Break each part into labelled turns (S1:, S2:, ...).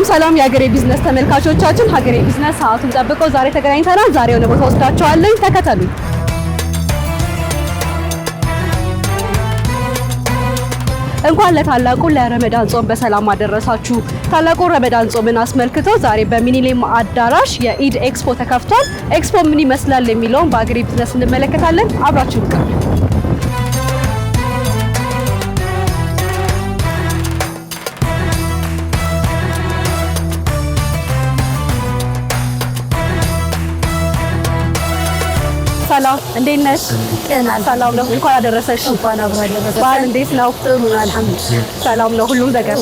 S1: ሰላም የሀገሬ ቢዝነስ ተመልካቾቻችን፣ ሀገሬ ቢዝነስ ሰዓቱን ጠብቆ ዛሬ ተገናኝተናል። ዛሬ የሆነ ቦታ ወስዳችኋለሁ፣ ተከተሉኝ። እንኳን ለታላቁ ለረመዳን ጾም በሰላም አደረሳችሁ። ታላቁ ረመዳን ጾምን አስመልክቶ ዛሬ በሚኒሌም አዳራሽ የኢድ ኤክስፖ ተከፍቷል። ኤክስፖ ምን ይመስላል የሚለውን በሀገሬ ቢዝነስ እንመለከታለን። አብራችሁ ይቀር። ሰላም እንዴት ነሽ? ሰላም ነው። እንኳን አደረሰሽ።
S2: እንኳን አብሮ አደረሰሽ።
S1: በዓል እንዴት ነው?
S2: ጥሩ ነው አልሐምዱሊላህ።
S1: ሰላም ነው ሁሉም ነገር።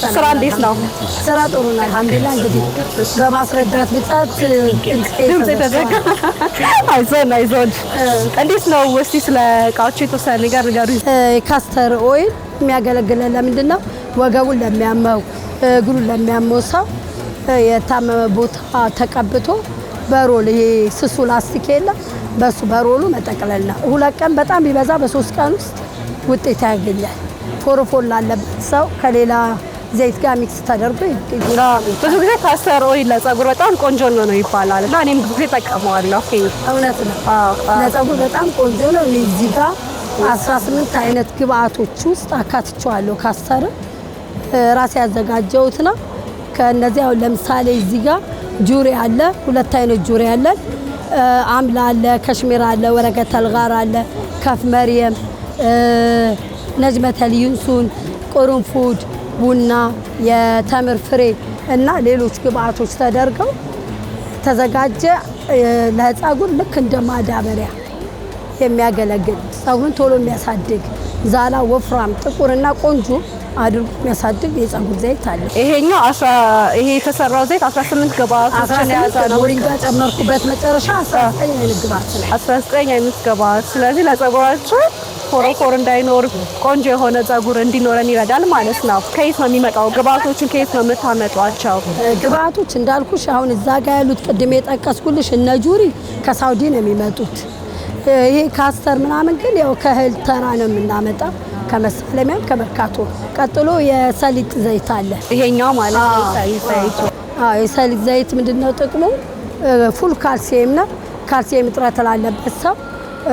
S1: ስራ እንዴት ነው?
S2: ስራ ጥሩ ነው አልሐምዱሊላህ። እንግዲህ በማስረዳት ብቻት
S1: ድምጽ ተዘጋ። አይዞን አይዞን። እንዴት ነው? እስቲ ስለ እቃዎቹ የተወሰነ ነገር ንገሩኝ።
S2: ካስተር ኦይል የሚያገለግለን ለምንድን ነው? ወገቡን ለሚያመው እግሩን ለሚያመው ሰው የታመመ ቦታ ተቀብቶ በሮል ይሄ ስሱ ላስቲክ የለ በሱ በሮሉ መጠቅለል ነው። 2 ቀን በጣም ቢበዛ በ3 ቀን ውስጥ ውጤት ያገኛል። ፎርፎር ላለበት ሰው ከሌላ ዘይት ጋር ሚክስ ተደርጎ ይገኛል።
S1: ብዙ ጊዜ ካስተር ኦይል ለፀጉር በጣም ቆንጆ ነው ይባላል እና እኔም ብዙ ጊዜ እጠቀመዋለሁ።
S2: እውነት ነው። ለፀጉር በጣም ቆንጆ ነው። እዚህ ጋር 18 አይነት ግብአቶች ውስጥ አካትቼዋለሁ። ካስተር ራሴ ያዘጋጀሁት ነው። ከነዚህ አሁን ለምሳሌ እዚህ ጋር ጁሪ አለ፣ 2 አይነት ጁሪ አለ። አምላ አለ፣ ከሽሚራ አለ፣ ወረቀተል ጋር አለ፣ ከፍ መርየም፣ ነጅመተል ዩንሱን፣ ቁርንፉድ፣ ቡና፣ የተምር ፍሬ እና ሌሎች ግብአቶች ተደርገው ተዘጋጀ። ለፀጉር ልክ እንደ ማዳበሪያ የሚያገለግል ፀጉርን ቶሎ የሚያሳድግ ዛላ ወፍራም ጥቁርና ቆንጆ አድርጎ የሚያሳድግ የፀጉር ዘይት አለ።
S1: ይሄኛው ይሄ የተሰራው ዘይት 18 ግብአቶችን የያዘ ነው።
S2: ሞሪንጋ ጨመርኩበት መጨረሻ 19 አይነት ግብአት ነው።
S1: 19 አይነት ግብአት። ስለዚህ ለፀጉራችን ፎሮፎር እንዳይኖር ቆንጆ የሆነ ፀጉር እንዲኖረን ይረዳል ማለት ነው። ከየት ነው የሚመጣው? ግብአቶችን ከየት ነው የምታመጧቸው?
S2: ግብአቶች እንዳልኩሽ አሁን እዛ ጋር ያሉት ቅድም የጠቀስኩልሽ እነ ጁሪ ከሳውዲ ነው የሚመጡት። ይሄ ካስተር ምናምን ግን ያው ከእህል ተራ ነው የምናመጣው ከመሳለሚያም ከመርካቶ። ቀጥሎ የሰሊጥ ዘይት አለ።
S1: ይሄኛው ማለት ነው ሰሊጥ ዘይት።
S2: የሰሊጥ ዘይት ምንድነው ጥቅሙ? ፉል ካልሲየም ነው። ካልሲየም እጥረት ላለበት ሰው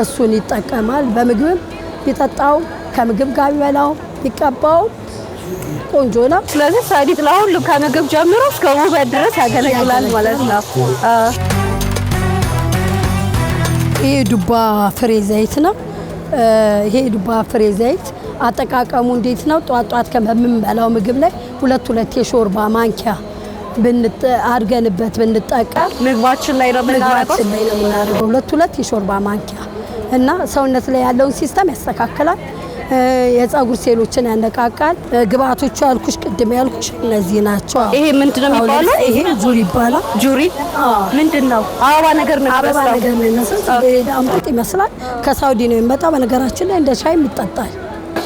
S2: እሱን ይጠቀማል። በምግብም ቢጠጣው ከምግብ ጋር ቢበላው ቢቀባው ቆንጆ ነው።
S1: ስለዚህ ሰሊጥ ለሁሉ ከምግብ ጀምሮ እስከ ውበት ድረስ ያገለግላል ማለት ነው።
S2: ይሄ ዱባ ፍሬ ዘይት ነው። ይሄ ዱባ ፍሬ ዘይት አጠቃቀሙ እንዴት ነው? ጧት ከምንበላው ምግብ ላይ 2 የሾርባ ማንኪያ አድርገንበት ብንጠቀም
S1: ምግባችን ላይ ነው የምናደርገው።
S2: 2 የሾርባ ማንኪያ እና ሰውነት ላይ ያለውን ሲስተም ያስተካክላል። የፀጉር ሴሎችን ያነቃቃል። ግብአቶቹ ያልኩሽ ቅድም ያልኩሽ እነዚህ ናቸው።
S1: ይሄ ምንድነው የሚባለው?
S2: ይሄ ጁሪ ይባላል።
S1: ጁሪ ምንድነው? አበባ ነገር ነው
S2: የሚመስለው። አምጥጥ ይመስላል። ከሳውዲ ነው የሚመጣው። በነገራችን ላይ እንደ ሻይ ይጠጣል።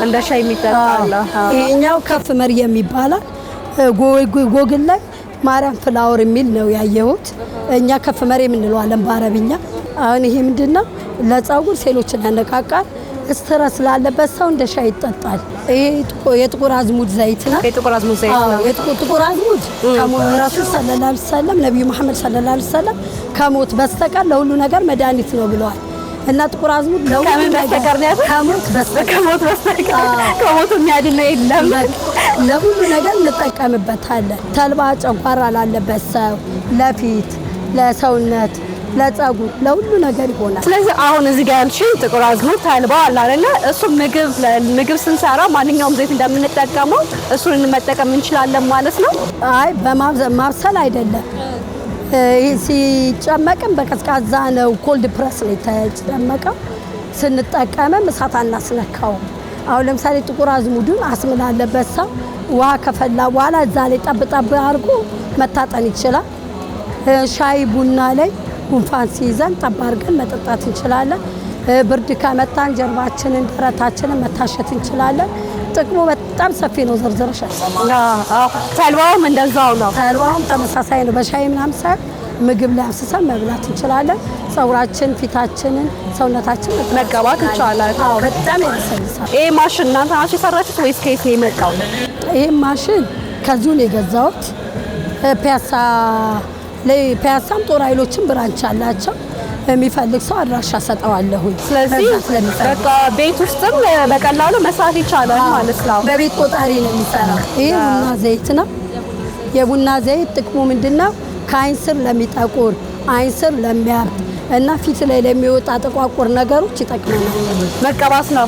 S1: እንደ ሻይ ይጠጣል።
S2: ይሄኛው ከፍ መርየም ይባላል። ጎግል ላይ ማርያም ፍላወር የሚል ነው ያየሁት። እኛ ከፍ መርየም እንለዋለን በአረብኛ። አሁን ይሄ ምንድነው? ለፀጉር ሴሎችን ያነቃቃል። ስትረስ ላለበት ሰው እንደ ሻይ ይጠጣል። ይሄ የጥቁር አዝሙድ ዘይት ነው።
S1: የጥቁር አዝሙድ ዘይት ነው።
S2: የጥቁር አዝሙድ ረሱል ሰለላሁ ዐለይሂ ወሰለም ነብዩ መሐመድ ሰለላሁ ዐለይሂ ወሰለም ከሞት በስተቀር ለሁሉ ነገር መድኃኒት ነው ብለዋል። እና ጥቁር አዝሙድ
S1: ከምን በስተቀር ነው? ከሞት በስተቀር ከሞት የሚያድን ነው የለም።
S2: ለሁሉ ነገር እንጠቀምበታለን። ተልባ ጨጓራ ላለበት ሰው፣ ለፊት፣ ለሰውነት፣ ለፀጉር ለሁሉ ነገር ይሆናል።
S1: ስለዚህ አሁን እዚህ ጋር ያልሽኝ ጥቁር አዝሙድ ተልባ አለ አይደለ? እሱ ምግብ ስንሰራ ማንኛውም ዘይት እንደምንጠቀመው እሱን መጠቀም እንችላለን ማለት ነው።
S2: አይ በማብሰል አይደለም። ይሄ ሲጨመቅም በቀዝቃዛ ነው። ኮልድ ፕረስ ነው የተጨመቀው። ስንጠቀምም እሳት አናስነካውም። አሁን ለምሳሌ ጥቁር አዝሙዱን አስም ላለበት ሰው ውሃ ከፈላ በኋላ እዛ ላይ ጠብ አድርጎ መታጠን ይችላል። ሻይ ቡና ላይ ጉንፋን ሲይዘን ጠብ አድርገን መጠጣት እንችላለን። ብርድ ከመታን ጀርባችንን ደረታችንን መታሸት እንችላለን። ጥቅሙ በጣም ሰፊ ነው። ዘርዘረሻል።
S1: ተልባውም እንደዛው ነው።
S2: ተልባውም ተመሳሳይ ነው። በሻይ ምናምን ሳይሆን ምግብ ላይ አፍስሰን መብላት እንችላለን። ፀጉራችን፣ ፊታችንን፣ ሰውነታችንን
S1: መቀባት ይቻላል።
S2: በጣም ያለሰልሳል።
S1: ይሄ ማሽን እናንተ ናችሁ የሰራችሁት ወይስ ከየት ነው የመጣው?
S2: ይሄ ማሽን ከዚሁ ነው የገዛሁት። ፒያሳም ጦር ኃይሎችም ብራንች አላቸው። የሚፈልግ ሰው አድራሻ ሰጠዋለሁ።
S1: ስለዚህ በቃ ቤት ውስጥም በቀላሉ መስራት ይቻላል ማለት ነው።
S2: በቤት ቆጣሪ ነው የሚሰራው። ይሄ ቡና ዘይት ነው። የቡና ዘይት ጥቅሙ ምንድነው? ከአይን ስር ለሚጠቁር፣ አይን ስር ለሚያብጥ እና ፊት ላይ ለሚወጣ ጥቋቁር ነገሮች ይጠቅመናል።
S1: መቀባት ነው።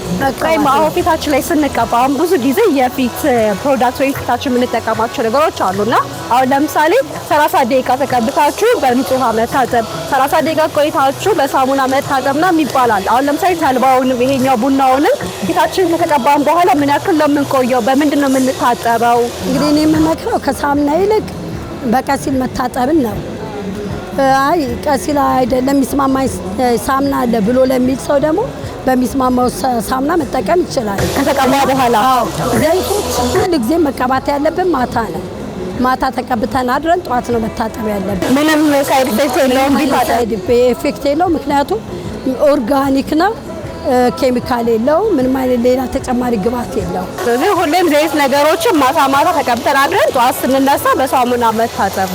S1: አሁን ፊታችን ላይ ስንቀባ ብዙ ጊዜ የፊት ፕሮዳክት ወይ ፊታችን የምንጠቀማቸው ነገሮች አሉና አሁን ለምሳሌ 30 ደቂቃ ተቀብታችሁ በንጹህ ውሃ መታጠብ፣ 30 ደቂቃ ቆይታችሁ በሳሙና መታጠብና ይባላል። አሁን ለምሳሌ ተልባውን ይሄኛው ቡናውንም ፊታችን ከተቀባን በኋላ ምን ያክል ነው የምንቆየው? በምንድን ነው የምንታጠበው?
S2: እንግዲህ እኔ የምመክረው ከሳሙና ይልቅ በቀሲል መታጠብን ነው። አይ ቀሲል አይደለም የሚስማማኝ ሳሙና አለ ብሎ ለሚል ሰው ደግሞ በሚስማማው ሳሙና መጠቀም ይችላል።
S1: ከተቀባ በኋላ
S2: ዘይቶች ሁሉ ጊዜ መቀባት ያለብን ማታ ነው። ማታ ተቀብተን አድረን ጠዋት ነው መታጠብ ያለብን።
S1: ምንም ሳይድ ኢፌክት የለውም።
S2: ሳይድ ኢፌክት የለውም፣ ምክንያቱም ኦርጋኒክ ነው። ኬሚካል የለው፣ ምንም አይነት ሌላ ተጨማሪ ግብአት የለው።
S1: ስለዚህ ሁሌም ዘይት ነገሮችን ማታ ማታ ተቀብተን አድረን ጠዋት ስንነሳ በሳሙና መታጠብ።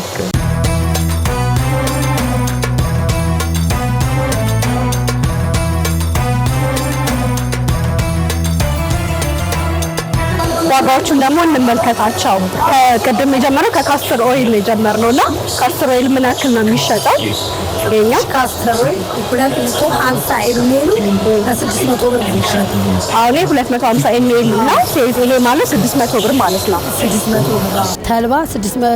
S1: ዋጋዎቹን ደግሞ እንመልከታቸው። ቅድም የጀመረው ከካስተር ኦይል የጀመርነውና ካስተር ኦይል ምን ያክል ነው የሚሸጠው? የኛ
S2: ካስተር ኦይል 250 ኤምኤል በ600 ብር ነው የሚሸጠው።
S1: አሁን 250 ኤምኤል ነው። ይሄ ማለት 600 ብር ማለት ነው።
S2: 600 ብር። ተልባ 600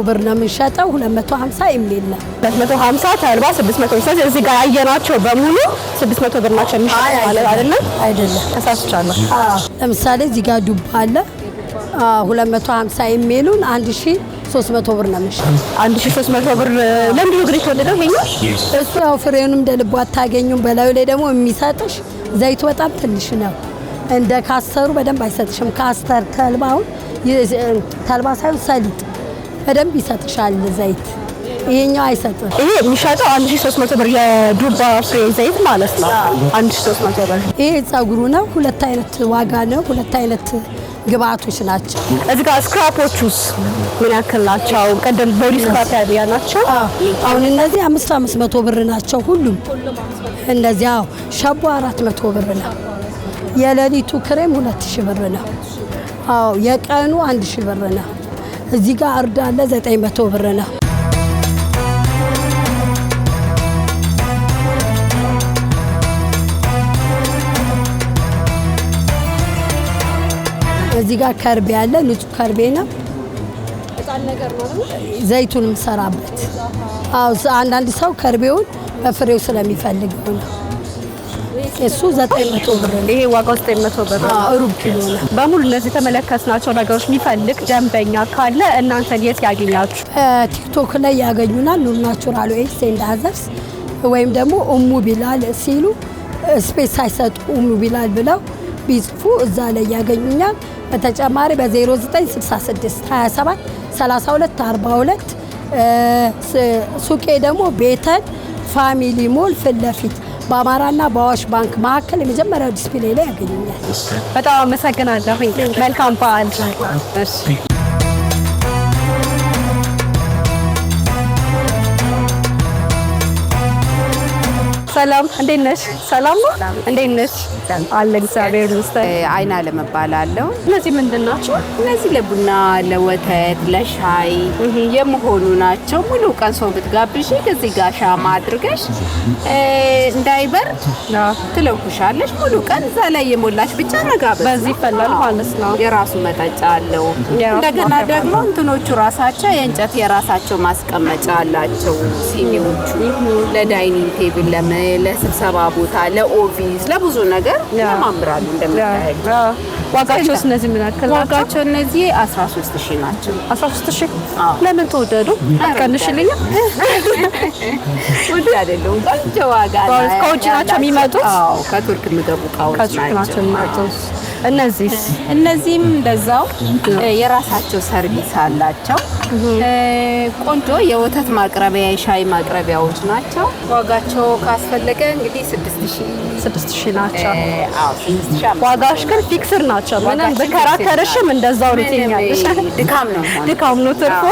S2: ብር ነው የሚሸጠው። 250 ኤምኤል ነው።
S1: 250 ተልባ 600። ስለዚህ እዚህ ጋር ያየናቸው በሙሉ 600 ብር ናቸው የሚሸጠው ማለት አይደለም?
S2: አይደለም፣
S1: ተሳስቻለሁ።
S2: ለምሳሌ እዚህ ጋር ዱባ አለ 250 ኤምኤሉን 1300 ብር ነው የሚሸጠው።
S1: 1300 ብር። ለምንድን ነው የተወደደው ይሄኛው?
S2: እሱ ያው ፍሬውንም እንደ ልቡ አታገኙም። በላዩ ላይ ደግሞ የሚሰጥሽ ዘይቱ በጣም ትንሽ ነው። እንደ ካስተሩ በደንብ አይሰጥሽም። ካስተር ተልባውን ተልባ ሳይሆን ሰሊጥ በደንብ ይሰጥሻል ዘይት። ይሄኛው አይሰጥም።
S1: ይሄ የሚሸጠው 1300 ብር የዱባ ፍሬ ዘይት ማለት ነው። 1300 ብር።
S2: ይሄ ጸጉሩ ነው። ሁለት አይነት ዋጋ ነው። ሁለት አይነት ግብአቶች ናቸው።
S1: እዚህ ጋር ስክራፖቹስ ምን ያክል ናቸው? ቀደም ቦዲ ስክራፕ ያቢያ ናቸው።
S2: አሁን እነዚህ 500 ብር ናቸው ሁሉም። እነዚህ ሸቦ 400 ብር ነው። የሌሊቱ ክሬም 2000 ብር ነው። የቀኑ 1000 ብር ነው። እዚህ ጋር እርድ አለ 900 ብር ነው። እዚህ ጋር ከርቤ ያለ ንጹህ ከርቤ ነው።
S1: እጣን ነገር ነው
S2: ዘይቱን የምሰራበት። አንዳንድ ሰው ከርቤውን በፍሬው ስለሚፈልገው ነው። እሱ 900 ብር ነው።
S1: ይሄ ዋጋው 900 ብር ነው።
S2: ሩብ ኪሎ ነው።
S1: በሙሉ እነዚህ የተመለከትናቸው ነገሮች የሚፈልግ ደንበኛ ካለ እናንተን የት ያገኛችሁ?
S2: ቲክቶክ ላይ ያገኙናል። ኑር ናቹራል ኦይልስ ኤንድ አዘርስ ወይም ደግሞ ኡሙ ቢላል ሲሉ ስፔስ ሳይሰጡ ኡሙ ቢላል ብለው ቢጽፉ እዛ ላይ ያገኙኛል። በተጨማሪ በ0966 27 32 42 ሱቄ ደግሞ ቤተል ፋሚሊ ሞል ፊት ለፊት በአማራና በአዋሽ ባንክ መካከል የመጀመሪያው ዲስፕሌይ ላይ ያገኙኛል።
S1: በጣም አመሰግናለሁ። መልካም በዓል። እሺ ሰላም፣ እንዴት ነሽ? ሰላም ነው። እንዴት ነሽ? አለ እግዚአብሔር ይመስገን።
S3: አይና ለመባላለው።
S1: እነዚህ ምንድን ናቸው?
S3: እነዚህ ለቡና፣ ለወተት፣ ለሻይ የመሆኑ ናቸው። ሙሉ ቀን ሰው ብትጋብዢ ከዚህ ጋር ሻማ አድርገሽ እንዳይበርድ ትለኩሻለሽ። ሙሉ ቀን እዛ ላይ የሞላሽ ብቻ ነጋበዝ።
S1: በዚህ ይፈላል ማለት ነው።
S3: የራሱ መጠጫ አለው። እንደገና ደግሞ እንትኖቹ ራሳቸው የእንጨት የራሳቸው ማስቀመጫ አላቸው። ሲኒዎቹ ለዳይኒንግ ቴብል ለስብሰባ ቦታ፣ ለኦፊስ፣ ለብዙ ነገር ያማምራሉ። እንደምታዩት
S1: ዋጋቸውስ እነዚህ ምን ያክል ናቸው?
S3: ዋጋቸው እነዚህ 13000 ናቸው።
S1: 13000? ለምን ተወደዱ? ቀንሽልኝ።
S3: ውድ አይደለም፣ ቆንጆ ዋጋ ነው።
S1: ከውጭ ናቸው የሚመጡት?
S3: አዎ፣ ከቱርክ የሚገቡ እቃዎች ናቸው
S1: የሚመጡት። እነዚህም
S3: እንደዛው የራሳቸው ሰርቪስ አላቸው። ቆንጆ የወተት ማቅረቢያ የሻይ ማቅረቢያዎች ናቸው። ዋጋቸው ካስፈለገ እንግዲህ
S1: 6000 ናቸው።
S3: አዎ 6500።
S1: ዋጋሽ ግን ፊክስድ ናቸው። ምንም በከራከርሽም እንደዛው ነው ትኛለሽ። ድካም ነው ትርፎ።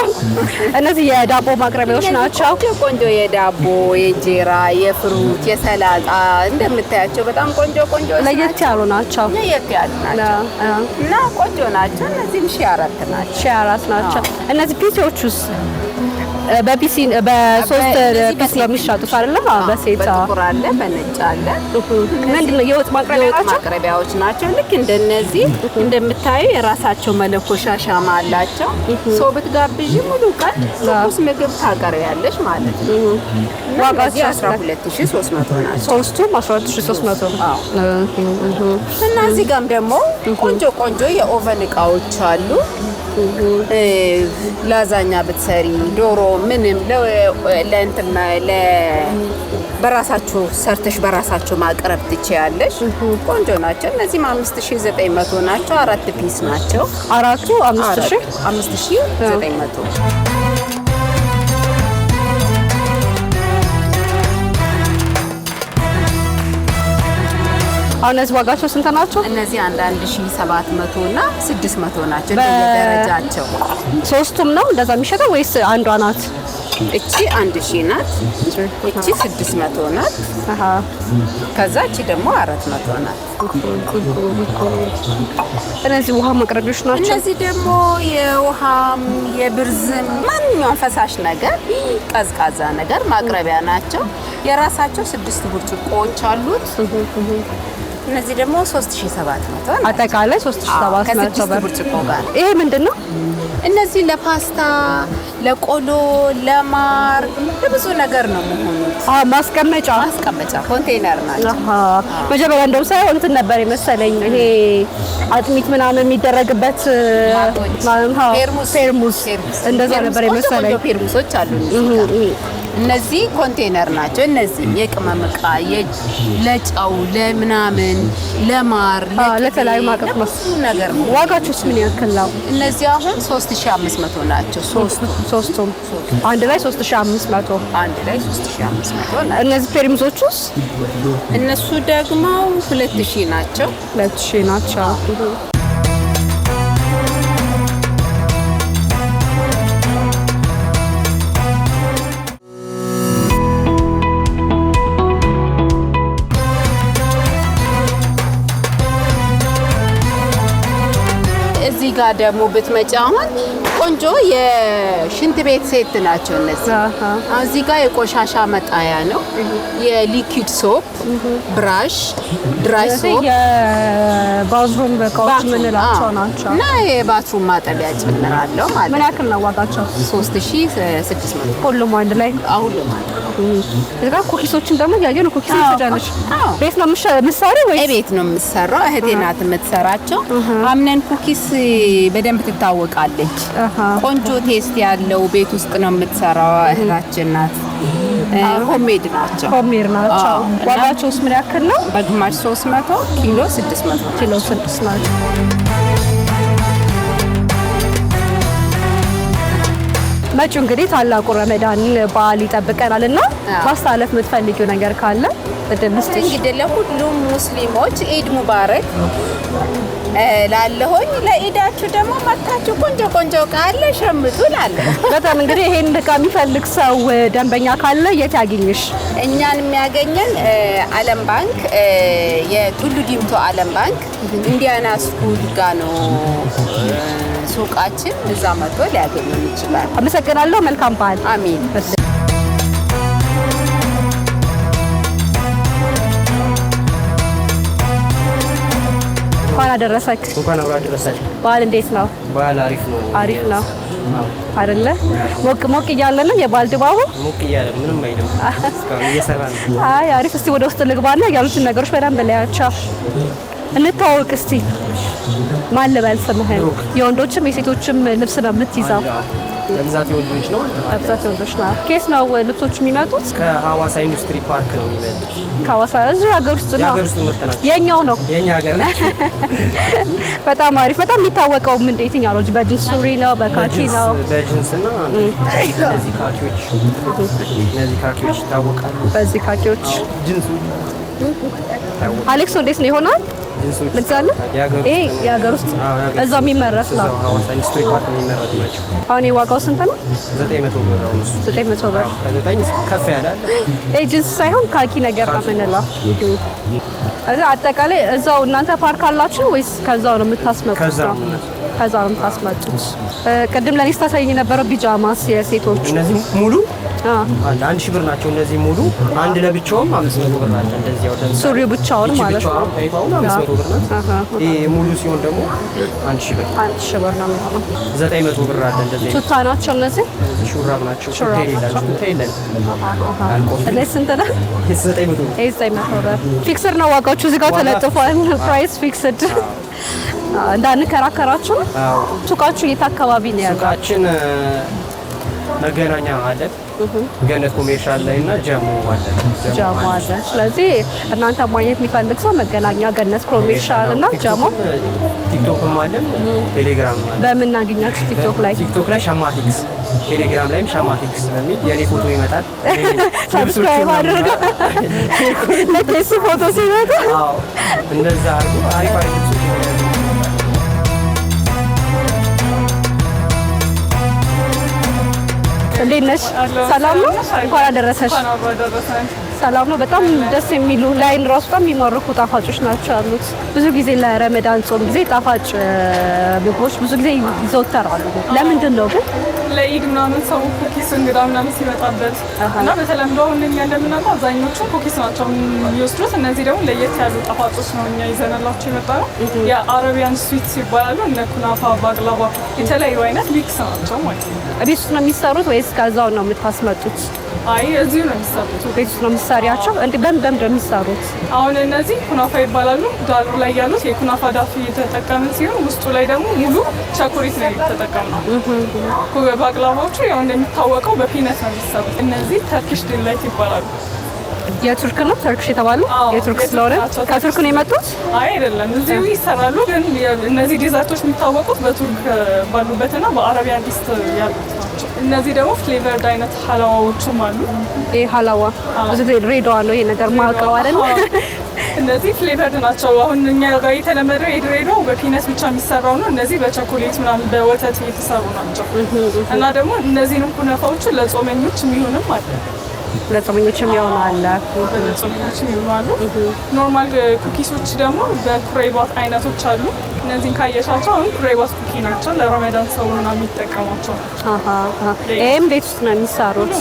S1: እነዚህ የዳቦ ማቅረቢያዎች ናቸው።
S3: ቆንጆ የዳቦ የእንጀራ የፍሩት የሰላጣ እንደምታያቸው በጣም ቆንጆ
S1: ለየት ያሉ ናቸው።
S3: እና ቆንጆ ናቸው። እነዚህም 1004 ናቸው።
S1: እነዚህ ፒሲዎቹስ በሶስት ፒስ ነው የሚሻጡት አይደል? በሴት
S3: በጥቁር አለ በነጭ አለ።
S1: ምንድነው የወጥ
S3: ማቅረቢያዎች ናቸው። ልክ እንደነዚህ እንደምታዩ የራሳቸው መለኮሻ ሻማ አላቸው። ሰው ብትጋብዥ ሙሉ ቀን ትኩስ ምግብ ታቀርቢያለሽ ማለት ነው። ዋጋቸው 12300 ናቸው።
S1: ሶስቱም 12300 ነው።
S3: እና እዚህ ጋርም ደግሞ ቆንጆ የኦቨን እቃዎች አሉ። ላዛኛ ብትሰሪ ዶሮ ምንም ለእንትን በራሳችሁ ሰርተሽ በራሳችሁ ማቅረብ ትችያለሽ። ቆንጆ ናቸው። እነዚህም 5900 ናቸው። 4 ፒስ ናቸው።
S1: አራቱ
S3: 5900።
S1: አሁን እነዚህ ዋጋቸው ስንት ናቸው?
S3: እነዚህ 1700 እና 600 ናቸው እንደየደረጃቸው።
S1: ሶስቱም ነው እንደዛ የሚሸጠው ወይስ አንዷ ናት?
S3: እቺ 1000 ናት። እቺ 600 ናት። ከዛ እቺ ደግሞ 400 ናት።
S1: እነዚህ ውሃ ማቅረቢያዎች ናቸው።
S3: እነዚህ ደግሞ የውሃም የብርዝም ማንኛውም ፈሳሽ ነገር ቀዝቃዛ ነገር ማቅረቢያ ናቸው። የራሳቸው 6 ብርጭቆዎች አሉት። እነዚህ ደግሞ 3700
S1: አጠቃላይ 3700
S3: ብርጭቆ ጋር።
S1: ይሄ ምንድነው?
S3: እነዚህ ለፓስታ፣ ለቆሎ፣ ለማር ለብዙ ነገር ነው የሚሆኑት።
S1: ማስቀመጫ
S3: ኮንቴነር ናቸው።
S1: መጀመሪያ እንደው ሳይሆን እንትን ነበር የመሰለኝ ይሄ አጥሚት ምናምን የሚደረግበት ፌርሙስ እንደዛ ነበር የመሰለኝ።
S3: ፌርሙሶች አሉ። እነዚህ ኮንቴነር ናቸው። እነዚህ የቅመም ዕቃ ለጨው፣ ለምናምን፣ ለማር፣
S1: ለተለያዩ ማቀጥመስ
S3: ነገር ነው።
S1: ዋጋቸውስ ምን ያክል ነው?
S3: እነዚህ አሁን 3500 ናቸው።
S1: ሶስቱም አንድ ላይ 3500
S3: ናቸው።
S1: እነዚህ ፌርሙሶቹስ?
S3: እነሱ ደግሞ 2000 ናቸው።
S1: 2000 ናቸው።
S3: እዚህ ጋር ደግሞ ብትመጪ አሁን ቆንጆ የሽንት ቤት ሴት ናቸው እነዚህ። እዚህ ጋር የቆሻሻ መጣያ ነው። የሊኩዊድ ሶፕ፣ ብራሽ፣ ድራይ ሶፕ፣
S1: የባዝሩም እቃዎች የምንላቸው ናቸው
S3: እና የባትሩም ማጠቢያ ጭምራለሁ ማለት ነው።
S1: ምን ያክል ነው ዋጋቸው?
S3: 3600
S1: ሁሉም አንድ ላይ።
S3: ሁሉም አንድ ላይ።
S1: እዚህ ጋር ኩኪሶችን ደግሞ ያየሁ ነው። ኩኪስ ትሰራለች? ቤት ነው የምትሰሪው ወይስ?
S3: ቤት ነው የምትሰራው። እህቴ ናት የምትሰራቸው። አምነን ኩኪስ በደንብ ትታወቃለች። ቆንጆ ቴስት ያለው ቤት ውስጥ ነው የምትሰራው እህታችን ናት። ሆሜድ ናቸው።
S1: ዋጋቸውስ ምን ያክል ነው?
S3: በግማሽ 300፣ ኪሎ 600
S1: ናቸው። መጪው እንግዲህ ታላቁ ረመዳን በዓል ይጠብቀናል እና ማስተላለፍ የምትፈልጊው ነገር ካለ
S3: እንግዲህ ለሁሉም ሙስሊሞች ኢድ ሙባረክ ላለሁኝ። ለኢዳችሁ ደግሞ መታችሁ ቆንጆ ቃለ ሸምቱ ላለ።
S1: በጣም እንግዲህ ይሄን ዕቃ የሚፈልግ ሰው ደንበኛ ካለ የት ያገኝሽ?
S3: እኛን የሚያገኘን ዓለም ባንክ የቱሉ ዲምቱ ዓለም ባንክ ኢንዲያና ስኩል ጋር ነው ሱቃችን። እዛ መጥቶ ሊያገኙን ይችላል።
S1: አመሰግናለሁ። መልካም በዓል።
S3: አሚን።
S1: እንኳን አደረሰክ።
S4: እንኳን አብራ አደረሰክ።
S1: በዓል እንዴት ነው?
S4: በዓል አሪፍ ነው።
S1: አሪፍ ነው አይደለ? ሞቅ እያለ ነው የበዓል ድባቡ።
S4: ሞቅ እያለ ምንም አይደለም። እስካሁን እየሰራ ነው።
S1: አይ አሪፍ። እስቲ ወደ ውስጥ ልግባና ያሉትን ነገሮች በደንብ ላያቸው። እንታወቅ እስቲ። ማን ልበል ስምህን? የወንዶችም የሴቶችም ልብስ ነው የምትይዘው?
S4: በብዛት የወንዶች ነው።
S1: በብዛት የወንዶች ነው። ኬስ ነው ልብሶች የሚመጡት?
S4: ከሐዋሳ ኢንዱስትሪ ፓርክ ነው የሚመጡት።
S1: ከሐዋሳ እዚህ ሀገር ውስጥ ነው?
S4: የሀገር ውስጥ ምርት ናቸው።
S1: የኛው ነው?
S4: የኛ ሀገር ናቸው።
S1: በጣም አሪፍ። በጣም የሚታወቀው ምን የትኛው ነው? በጂንስ ሱሪ ነው? በካኪ ነው?
S4: በጂንስ እና እነዚህ ካኪዎች ይታወቃሉ።
S1: በዚህ ካኪዎች
S4: ጂንሱ
S1: አሌክስ እንዴት ነው ይሆናል? ልግዛለሁ። ይሄ የሀገር ውስጥ እዛው የሚመረት ነው።
S4: ሐዋሳ ኢንዱስትሪ ፓርክ የሚመረት ናቸው።
S1: አሁን የዋጋው ስንት ነው?
S4: 900 ብር ነው።
S1: 900 ብር።
S4: ከዘጠኝ ከፍ ያላል።
S1: ይሄ ጂንስ ሳይሆን ካኪ ነገር ነው የምንለው። አጠቃላይ እዛው እናንተ ፓርክ አላችሁ ወይስ ከዛው ነው የምታስመጡት? ከዛው ነው የምታስመጡት። ቅድም ለኔ ስታሳይኝ የነበረው ቢጃማስ የሴቶች
S4: እነዚህ ሙሉ 1,000 ብር ናቸው። እነዚህ ሙሉ አንድ ለብቻውም 500 ብር ናቸው። እንደዚህ ያው
S1: ሱሪው ብቻውን ማለት ነው።
S4: ብቻውን 500 ብር ናት። ይሄ ሙሉ ሲሆን ደግሞ 1,000 ብር
S1: 1,000 ብር ነው የሚሆነው።
S4: 900 ብር አለ። እንደዚህ
S1: ቱታ ናቸው እነዚህ?
S4: ሹራብ ናቸው።
S1: እነዚህ ስንት ነው?
S4: 900 ብር።
S1: 900 ብር። ፊክስድ ነው ዋጋዎቹ እዚህ ጋር ተለጥፏል። ፕራይስ ፊክስድ እንዳንከራከራችሁ። ሱቃችሁ የት አካባቢ ነው ያለው?
S4: ሱቃችን መገናኛ አለ፣ ገነት ኮሜርሻል ላይ እና ጀሞ አለ።
S1: ስለዚህ እናንተ ማግኘት የሚፈልግ ሰው መገናኛ፣ ገነት ኮሜርሻል እና ጀሞ።
S4: ቲክቶክም አለ፣ ቴሌግራም አለ።
S1: በምን እናገኛችሁ? ቲክቶክ ላይ
S4: ሻማቲክስ፣ ቴሌግራም ላይም ሻማቲክስ በሚል የኔ ፎቶ ይመጣል።
S1: ሰብስክራይብ አድርጉ። ለኬስ ፎቶ ሲመጣ
S4: እንደዛ አድርጉ። አሪፍ ልብሶች ይመጣሉ።
S1: እንዴት ነሽ? ሰላም ነው? እንኳን አደረሰሽ። ሰላም ነው። በጣም ደስ የሚሉ ላይን ራሱ በጣም የሚማርኩ ጣፋጮች ናቸው ያሉት። ብዙ ጊዜ ለረመዳን ጾም ጊዜ ጣፋጭ ምግቦች ብዙ ጊዜ ይዘወተራሉ። ለምንድን ነው ግን?
S5: ለኢድ ምናምን ሰው ኩኪስ እንግዳ ምናምን ሲመጣበት እና በተለምዶ አሁን እኛ እንደምናውቀው አብዛኞቹ ኩኪስ ናቸው የሚወስዱት። እነዚህ ደግሞ ለየት ያሉ ጣፋጮች ነው እኛ ይዘንላቸው የመጣ ነው። የአረቢያን ስዊትስ ይባላሉ። እነ ኩናፋ፣ ባቅላባ የተለያዩ አይነት ሚክስ ናቸው ማለት ነው።
S1: ቤት ውስጥ ነው የሚሰሩት ወይስ ከዛው ነው የምታስመጡት?
S5: አይ እዚሁ ነው የሚሰሩት።
S1: ቤት ውስጥ ነው የምትሰሪያቸው? በምን ነው የሚሰሩት?
S5: አሁን እነዚህ ኩናፋ ይባላሉ። ዳሩ ላይ ያሉት የኩናፋ ዳፊ የተጠቀምን ሲሆን ውስጡ ላይ ደግሞ ሙሉ ቸኮሌት ነው የተጠቀምነው። ባቅላባዎቹ ያው እንደሚታወቀው በፒነት ነው የሚሰሩት። እነዚህ ተርኪሽ ዲላይት ይባላሉ።
S1: የቱርክ ነው ተርክሽ የተባሉ? የቱርክ ስለሆነ ከቱርክ ነው የመጡት?
S5: አይ አይደለም፣ እዚሁ ይሰራሉ። ግን እነዚህ ዲዘርቶች የሚታወቁት በቱርክ ባሉበትና በአረቢያን ዲስት ያሉት ናቸው። እነዚህ ደግሞ ፍሌቨርድ አይነት ሀላዋዎቹም አሉ።
S1: ይሄ ሀላዋ ብዙ ጊዜ ድሬዳዋ ነው ይሄ ነገር ማውቀው አይደል?
S5: እነዚህ ፍሌቨርድ ናቸው። አሁን እኛ ጋር የተለመደው የድሬዳው በፒነት ብቻ የሚሰራው ነው። እነዚህ በቸኮሌት ምናምን በወተት የተሰሩ ናቸው። እና ደግሞ እነዚህንም ኩነፋዎቹ ለጾመኞች የሚሆንም አለ።
S1: ለጾመኞችም ይሆናል።
S5: ለጾመኞችም ይሆናሉ። ኖርማል ኩኪሶች ደግሞ በኩሬባት አይነቶች አሉ። እነዚህን ካየሻቸው አሁን ኩሬባት ኩኪ ናቸው። ለረመዳን ሰው ምናምን የሚጠቀሟቸው ናቸው።
S1: ይህም ቤት ውስጥ ነው የሚሰሩት።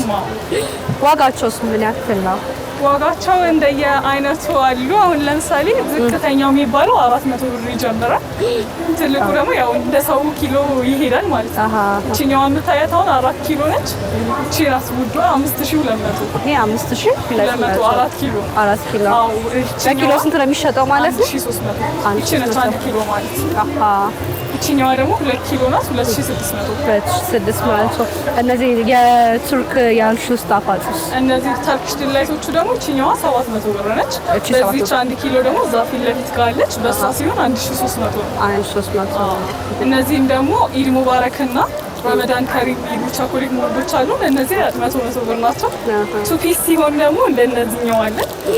S1: ዋጋቸውስ ምን ያክል ነው?
S5: ዋጋቸው እንደየ አይነቱ አሉ። አሁን ለምሳሌ ዝቅተኛው የሚባለው 400 ብር ይጀምራል። ትልቁ ደግሞ ያው እንደ ሰው ኪሎ ይሄዳል ማለት ነው። እቺኛዋ የምታያት አሁን 4 ኪሎ ነች። እቺ ራስ ውዷ 5200።
S1: ይሄ 5200
S5: 4 ኪሎ
S1: 4 ኪሎ። በኪሎ ስንት ነው የሚሸጠው ማለት ነው?
S5: 1300። እቺ ነች 1 ኪሎ ማለት ነው። እቺኛዋ ደግሞ 2 ኪሎ ናት። 2600
S1: 2600። እነዚህ የቱርክ ያልሽው ጣፋጮች
S5: እነዚህ ተርኪሽ ዲላይቶቹ ደግሞ እቺኛዋ 700 ብር ነች። በዚህች 1 ኪሎ ደግሞ እዛ ፊት ለፊት ጋለች በሷ ሲሆን 1300 ነው።
S1: 1300።
S5: እነዚህም ደግሞ ኢድ ሙባረክና ረመዳን ከሪም የሚሉ ቸኮሌት ሞልዶች አሉ። እነዚህ 100 ብር ናቸው። ቱፒስ ሲሆን ደግሞ እንደነዚህኛው አለ።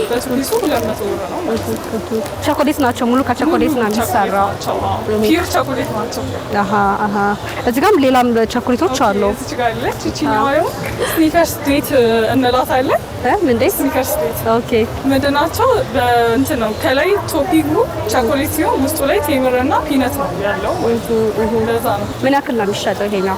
S5: በቱፒሱ 200 ብር ነው።
S1: ቸኮሌት ናቸው። ሙሉ ከቸኮሌት ነው የሚሰራው።
S5: ፒር ቸኮሌት ናቸው።
S1: እዚህ ጋርም ሌላም ቸኮሌቶች አሉ።
S5: እዚህ ጋር አለች። እቺኛዋ ደግሞ ስኒከርስ ዴት እንላታለን።
S1: ምንድን
S5: ስኒከርስ ዴት
S1: ኦኬ።
S5: ምንድን ናቸው? በእንትን ነው ከላይ ቶፒንጉ ቸኮሌት ሲሆን ውስጡ ላይ ቴምርና ፒነት ነው ያለው። እንደዛ ነው።
S1: ምን ያክል ነው የሚሸጠው ይሄኛው?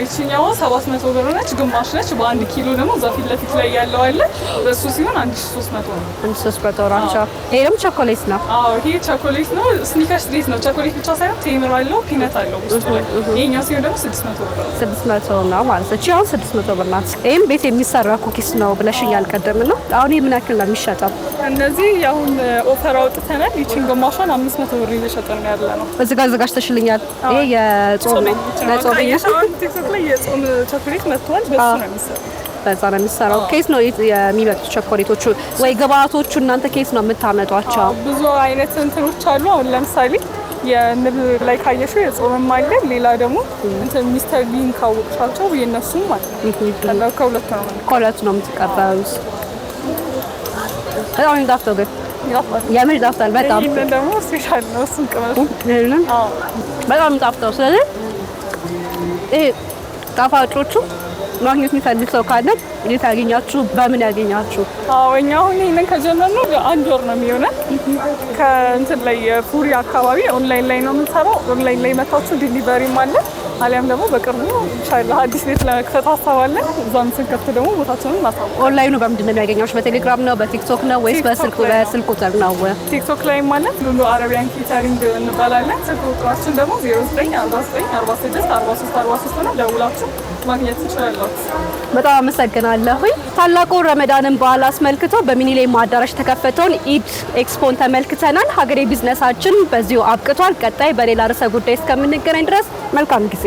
S5: ይችኛዋ 700 ብር ነች። ግማሽ ነች። በ1 ኪሎ ደግሞ እዛ ፊት ለፊት ላይ ያለው አለ። በሱ ሲሆን 1300 ነው።
S1: 1300 ናቸው። ይሄ ደግሞ ቸኮሌት ነው።
S5: ይሄ ቸኮሌት ነው። ስኒከርስ ዴት ነው። ቸኮሌት ብቻ ሳይሆን ቴምር አለው፣ ፒነት አለው ውስጡ ላይ። ይሄኛው ሲሆን ደግሞ 600 ብር ነው።
S1: 600 ነው ማለት ነው። እቺ አሁን 600 ብር ናት። ይሄም ቤት የሚሰራ ኩኪስ ነው ብለሽኛል ቀደም ነው። አሁን ይሄ ምን ያክል ነው የሚሸጠው?
S5: እነዚህ አሁን ኦፈር አውጥተናል። ይቺን ግማሿን 500 ብር እየሸጥን ያለ ነው።
S1: እዚህ ጋር አዘጋጅተሽልኛል። ይሄ የጾም ነው። ለጾም
S5: ቲክቶክ ላይ የጾም ቾኮሌት መጥቷል። በሱ ነው የሚሰራው።
S1: በዛ ነው የሚሰራው። ኬስ ነው የሚመጡት ቾኮሌቶቹ ወይ ግብአቶቹ እናንተ ኬስ ነው የምታመጧቸው?
S5: ብዙ አይነት እንትኖች አሉ። አሁን ለምሳሌ የንብ ላይ ካየሽው የጾምም አለ። ሌላ ደግሞ እንትን ሚስተር ቢን ካወቅሻቸው የነሱም ማለት ነው። ከሁለቱ ነው የምትቀበሉት። በጣም ይጣፍጣል ግን የምር ይጣፍጣል በጣም። ይሄን ደግሞ ስፔሻል ነው። እሱን ቅመሱ።
S1: በጣም ይጣፍጣል። ስለዚህ ይሄ ጣፋጮቹ ማግኘት የሚፈልግ ሰው ካለ እንዴት ያገኛችሁ? በምን ያገኛችሁ?
S5: እኛ አሁን ይሄንን ከጀመርነው 1 ወር ነው የሚሆነው። ከእንትን ላይ ፉሪ አካባቢ ኦንላይን ላይ ነው የምንሰራው። ኦንላይን ላይ መታችሁ ዲሊቨሪም አለ። አሊያም ደግሞ በቅርቡ ኢንሻአላህ አዲስ ቤት ለመክፈት አስባለን። እዛም ስንከፍት ደግሞ ቦታችንን እናሳውቃለን።
S1: ኦንላይኑ በምንድን ነው የሚያገኛችሁ? በቴሌግራም ነው በቲክቶክ ነው ወይስ በስልክ ቁጥር ነው?
S5: ቲክቶክ ላይ ማለት ሉሉ አረቢያን ኬተሪንግ እንባላለን። ስልክ ቁጥራችን ደግሞ 0949464343 ነው። ደውላችሁ ማግኘት ትችላላችሁ።
S1: በጣም አመሰግናለሁ። ታላቁ ረመዳንን በዓል አስመልክቶ በሚኒሌም አዳራሽ የተከፈተውን ኢድ ኤክስፖን ተመልክተናል። ሀገሬ ቢዝነሳችን በዚሁ አብቅቷል። ቀጣይ በሌላ ርዕሰ ጉዳይ እስከምንገናኝ ድረስ መልካም ጊዜ